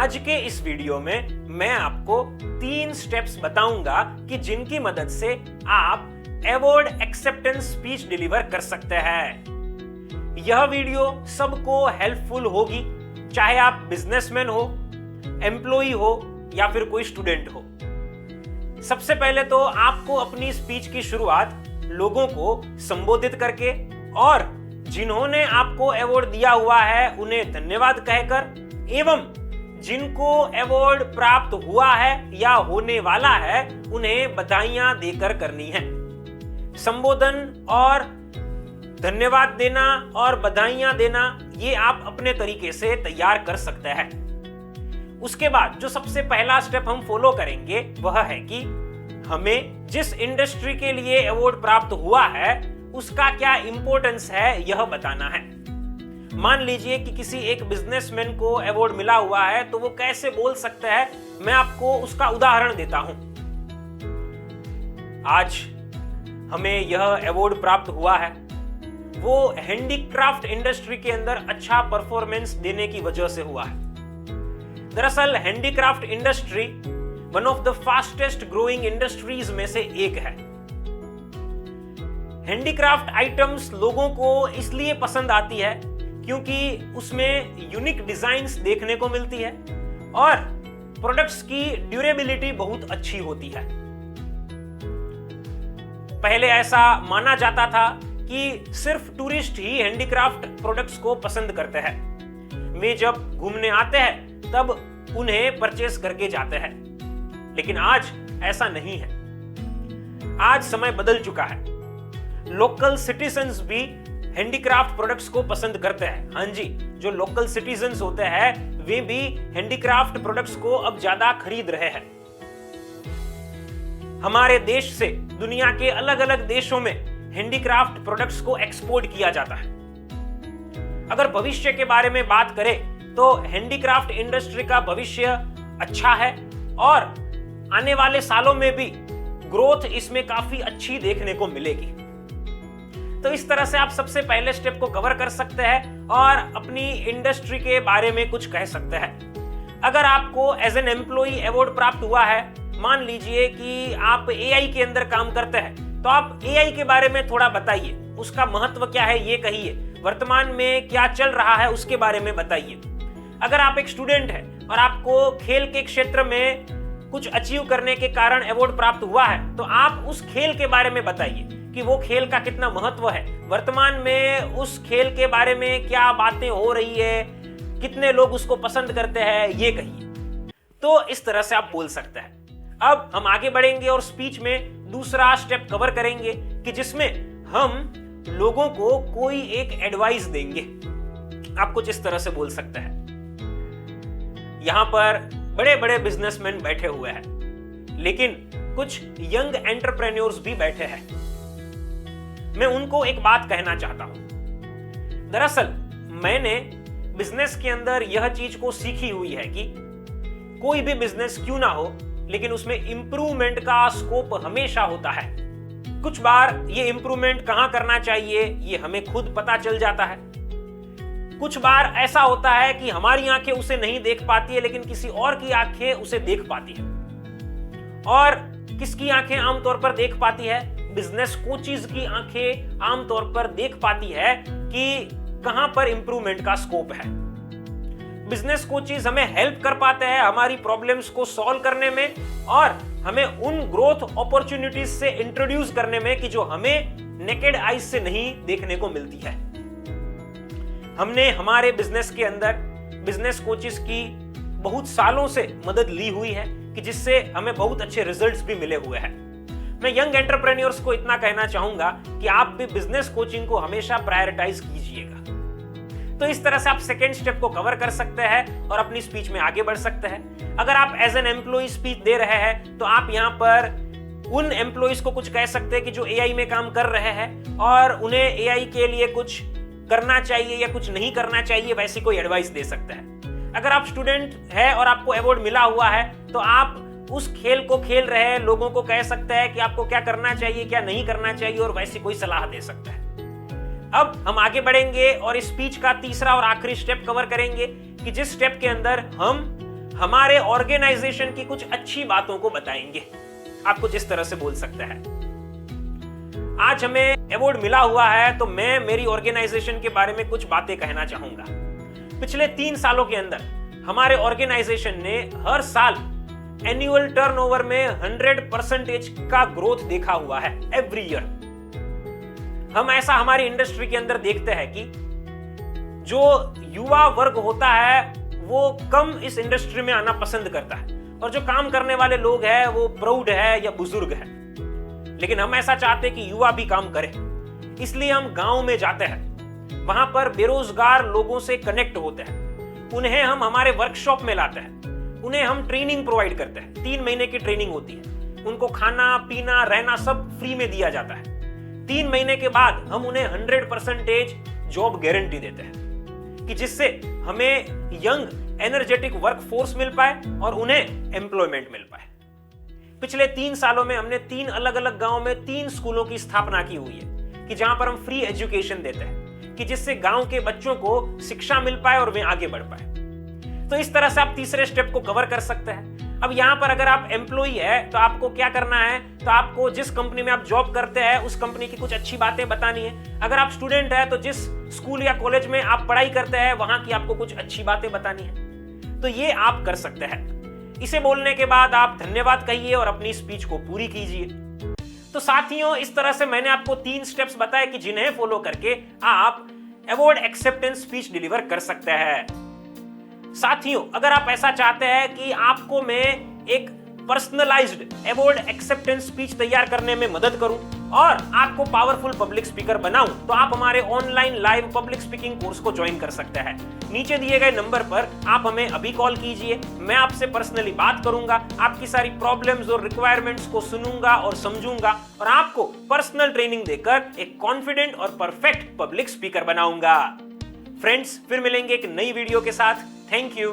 आज के इस वीडियो में मैं आपको 3 स्टेप्स बताऊंगा कि जिनकी मदद से आप अवार्ड एक्सेप्टेंस स्पीच डिलीवर कर सकते हैं। यह वीडियो सबको हेल्पफुल होगी, चाहे आप बिजनेसमैन हो, एम्प्लॉय हो या फिर कोई स्टूडेंट हो। सबसे पहले तो आपको अपनी स्पीच की शुरुआत लोगों को संबोधित करके और जिन्होंने आपको अवार्ड दिया हुआ है उन्हें धन्यवाद कहकर एवं जिनको अवार्ड प्राप्त हुआ है या होने वाला है उन्हें बधाइयां देकर करनी है। संबोधन और धन्यवाद देना और बधाइयां देना ये आप अपने तरीके से तैयार कर सकते हैं। उसके बाद जो सबसे पहला स्टेप हम फॉलो करेंगे वह है कि हमें जिस इंडस्ट्री के लिए अवार्ड प्राप्त हुआ है उसका क्या इंपॉर्टेंस है यह बताना है। मान लीजिए कि किसी एक बिजनेसमैन को अवार्ड मिला हुआ है तो वो कैसे बोल सकते हैं, मैं आपको उसका उदाहरण देता हूं। आज हमें यह अवार्ड प्राप्त हुआ है वो हैंडीक्राफ्ट इंडस्ट्री के अंदर अच्छा परफॉर्मेंस देने की वजह से हुआ है। दरअसल handicraft industry one of the fastest growing industries में से एक है। हैंडीक्राफ्ट आइटम्स लोगों को इसलिए पसंद आती है क्योंकि उसमें यूनिक डिजाइन्स देखने को मिलती है और प्रोडक्ट्स की ड्यूरेबिलिटी बहुत अच्छी होती है। पहले ऐसा माना जाता था कि सिर्फ टूरिस्ट ही हैंडीक्राफ्ट प्रोडक्ट्स को पसंद करते हैं। वे जब घूमने आते हैं तब उन्हें परचेस करके जाते हैं, लेकिन आज ऐसा नहीं है। आज समय बदल चुका है। लोकल सिटीजन्स भी हैंडीक्राफ्ट प्रोडक्ट्स को पसंद करते हैं। हाँ जी, जो लोकल सिटीजन्स होते हैं वे भी हैंडीक्राफ्ट प्रोडक्ट्स को अब ज्यादा खरीद रहे हैं। हमारे देश से दुनिया के अलग अलग देशों में हैंडीक्राफ्ट प्रोडक्ट्स को एक्सपोर्ट किया जाता है। अगर भविष्य के बारे में बात करें तो हैंडीक्राफ्ट इंडस्ट्री का भविष्य अच्छा है और आने वाले सालों में भी ग्रोथ इसमें काफी अच्छी देखने को मिलेगी। तो इस तरह से आप सबसे पहले स्टेप को कवर कर सकते हैं और अपनी इंडस्ट्री के बारे में कुछ कह सकते हैं। अगर आपको एज एन एम्प्लॉय अवार्ड प्राप्त हुआ है, मान लीजिए कि आप एआई के अंदर काम करते हैं, तो आप एआई के बारे में थोड़ा बताइए, उसका महत्व क्या है ये कहिए, वर्तमान में क्या चल रहा है उसके बारे में बताइए। अगर आप एक स्टूडेंट हैं और आपको खेल के क्षेत्र में कुछ अचीव करने के कारण अवार्ड प्राप्त हुआ है तो आप उस खेल के बारे में बताइए कि वो खेल का कितना महत्व है, वर्तमान में उस खेल के बारे में क्या बातें हो रही है, कितने लोग उसको पसंद करते हैं, ये कहिए। तो इस तरह से आप बोल सकते हैं। अब हम आगे बढ़ेंगे और स्पीच में दूसरा स्टेप कवर करेंगे कि जिसमें हम लोगों को कोई एक एडवाइस देंगे। आप कुछ इस तरह से बोल सकते हैं। यहां पर बड़े बड़े बिजनेसमैन बैठे हुए हैं, लेकिन कुछ यंग एंटरप्रेन्योर्स भी बैठे हैं। मैं उनको एक बात कहना चाहता हूं। दरअसल मैंने बिजनेस के अंदर यह चीज को सीखी हुई है कि कोई भी बिजनेस क्यों ना हो, लेकिन उसमें इंप्रूवमेंट का स्कोप हमेशा होता है। कुछ बार ये इंप्रूवमेंट कहां करना चाहिए ये हमें खुद पता चल जाता है। कुछ बार ऐसा होता है कि हमारी आंखें उसे नहीं देख पाती है, लेकिन किसी और की आंखें उसे देख पाती है। और किसकी आंखें आमतौर पर देख पाती है? बिजनेस कोचेस की आंखें आमतौर पर देख पाती है कि कहां पर इंप्रूवमेंट का स्कोप है। बिजनेस कोचेस हमें हेल्प कर पाते हैं हमारी प्रॉब्लम्स को सॉल्व करने में और हमें उन ग्रोथ अपॉर्चुनिटीज से इंट्रोड्यूस करने में कि जो हमें नेकेड आईज से नहीं देखने को मिलती है। हमने हमारे बिजनेस के अंदर बिजनेस कोचेस की बहुत सालों से मदद ली हुई है कि जिससे हमें बहुत अच्छे रिजल्ट्स भी मिले हुए हैं। मैं यंग एंटरप्रेन्योर्स को इतना कहना चाहूंगा कि आप भी बिजनेस कोचिंग को हमेशा प्रायोरिटाइज कीजिएगा। तो इस तरह से आप सेकेंड स्टेप को कवर कर सकते हैं और अपनी स्पीच में आगे बढ़ सकते हैं। अगर आप एज एन एम्प्लॉय स्पीच दे रहे हैं तो आप यहां पर उन एम्प्लॉयज को कुछ कह सकते हैं कि जो एआई में काम कर रहे हैं और उन्हें एआई के लिए कुछ करना चाहिए या कुछ नहीं करना चाहिए, वैसी कोई एडवाइस दे सकते हैं। अगर आप स्टूडेंट है और आपको अवार्ड मिला हुआ है तो आप उस खेल को खेल रहे लोगों को कह सकते हैं कि आपको क्या करना चाहिए क्या नहीं करना चाहिए और वैसी कोई सलाह दे सकता है। अब हम आगे बढ़ेंगे और इस स्पीच का तीसरा और आखिरी स्टेप कवर करेंगे कि जिस स्टेप के अंदर हम हमारे ऑर्गेनाइजेशन की कुछ अच्छी बातों को बताएंगे। आप कुछ इस तरह से बोल सकते हैं, आज हमें अवार्ड मिला हुआ है तो मैं मेरी ऑर्गेनाइजेशन के बारे में कुछ बातें कहना चाहूंगा। पिछले 3 सालों के अंदर हमारे ऑर्गेनाइजेशन ने हर साल एनुअल टर्नओवर में 100% का ग्रोथ देखा हुआ है एवरी ईयर। हम ऐसा हमारी इंडस्ट्री के अंदर देखते हैं कि जो युवा वर्ग होता है वो कम इस इंडस्ट्री में आना पसंद करता है, और जो काम करने वाले लोग हैं वो प्रौढ़ है या बुजुर्ग है। लेकिन हम ऐसा चाहते हैं कि युवा भी काम करे, इसलिए हम गांव में जाते हैं, वहां पर बेरोजगार लोगों से कनेक्ट होते हैं, उन्हें हम हमारे वर्कशॉप में लाते हैं, उन्हें हम ट्रेनिंग प्रोवाइड करते हैं। 3 महीने की ट्रेनिंग होती है, उनको खाना पीना रहना सब फ्री में दिया जाता है। 3 महीने के बाद हम उन्हें 100% जॉब गारंटी देते हैं कि जिससे हमें यंग एनर्जेटिक वर्कफोर्स मिल पाए और उन्हें एम्प्लॉयमेंट मिल पाए। पिछले 3 सालों में हमने 3 अलग अलग गांव में 3 स्कूलों की स्थापना की हुई है कि जहां पर हम फ्री एजुकेशन देते हैं कि जिससे गांव के बच्चों को शिक्षा मिल पाए और वे आगे बढ़ पाए। तो इस तरह से आप तीसरे स्टेप को कवर कर सकते हैं। अब यहां पर अगर आप एम्प्लॉई है तो आपको क्या करना है, तो आपको जिस कंपनी में आप जॉब करते हैं उस कंपनी की कुछ अच्छी बातें बतानी है। अगर आप स्टूडेंट है तो जिस स्कूल या कॉलेज में आप पढ़ाई करते हैं वहां की आपको कुछ अच्छी बातें बतानी है। तो ये आप कर सकते हैं। इसे बोलने के बाद आप धन्यवाद कहिए और अपनी स्पीच को पूरी कीजिए। तो साथियों, इस तरह से मैंने आपको 3 स्टेप्स बताए कि जिन्हें फॉलो करके आप अवार्ड एक्सेप्टेंस स्पीच डिलीवर कर सकते हैं। साथियों, अगर आप ऐसा चाहते हैं कि आपको मैं एक पर्सनलाइज्ड अवार्ड एक्सेप्टेंस स्पीच तैयार करने में मदद करूं और आपको पावरफुल पब्लिक स्पीकर बनाऊं, तो आप हमारे online live public speaking course को ज्वाइन कर सकते हैं। नीचे दिए गए नंबर पर आप हमें अभी कॉल कीजिए, मैं आपसे पर्सनली बात करूंगा, आपकी सारी प्रॉब्लम्स और रिक्वायरमेंट्स को सुनूंगा और समझूंगा और आपको पर्सनल ट्रेनिंग देकर एक कॉन्फिडेंट और परफेक्ट पब्लिक स्पीकर बनाऊंगा। फ्रेंड्स, फिर मिलेंगे एक नई वीडियो के साथ। Thank you.